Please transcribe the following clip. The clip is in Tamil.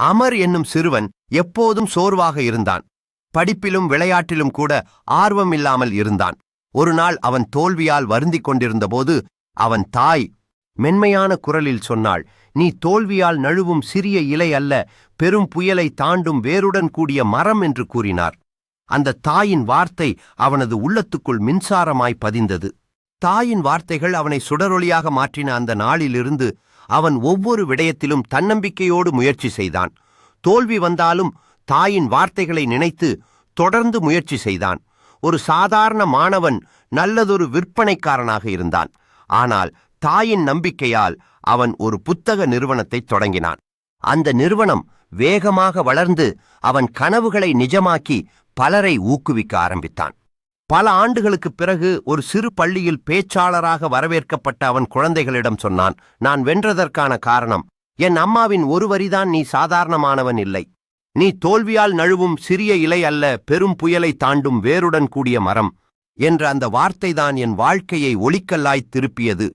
அமர் என்னும் சிறுவன் எப்போதும் சோர்வாக இருந்தான். படிப்பிலும் விளையாட்டிலும் கூட ஆர்வம் இல்லாமல் இருந்தான். ஒரு நாள் அவன் தோல்வியால் வருந்திக் கொண்டிருந்தபோது அவன் தாய் மென்மையான குரலில் சொன்னாள், "நீ தோல்வியால் நழுவும் சிறிய இலை அல்ல, பெரும் புயலை தாண்டும் வேருடன் கூடிய மரம்" என்று கூறினார். அந்த தாயின் வார்த்தை அவனது உள்ளத்துக்குள் மின்சாரமாய் பதிந்தது. தாயின் வார்த்தைகள் அவனை சுடரொளியாக மாற்றின. அந்த நாளிலிருந்து அவன் ஒவ்வொரு விடயத்திலும் தன்னம்பிக்கையோடு முயற்சி செய்தான். தோல்வி வந்தாலும் தாயின் வார்த்தைகளை நினைத்து தொடர்ந்து முயற்சி செய்தான். ஒரு சாதாரண மாணவன் நல்லதொரு விற்பனைக்காரனாக இருந்தான். ஆனால் தாயின் நம்பிக்கையால் அவன் ஒரு புத்தக நிறுவனத்தை தொடங்கினான். அந்த நிறுவனம் வேகமாக வளர்ந்து அவன் கனவுகளை நிஜமாக்கி பலரை ஊக்குவிக்க ஆரம்பித்தான். பல ஆண்டுகளுக்குப் பிறகு ஒரு சிறு பள்ளியில் பேச்சாளராக வரவேற்கப்பட்ட அவன் குழந்தைகளிடம் சொன்னான், "நான் வென்றதற்கான காரணம் என் அம்மாவின் ஒரு வரிதான், நீ சாதாரணமானவன் இல்லை. நீ தோல்வியால் நழுவும் சிறிய இலை அல்ல, பெரும் புயலை தாண்டும் வேருடன் கூடிய மரம்" என்ற அந்த வார்த்தைதான் என் வாழ்க்கையை ஒளிக்கல்லாய் திருப்பியது.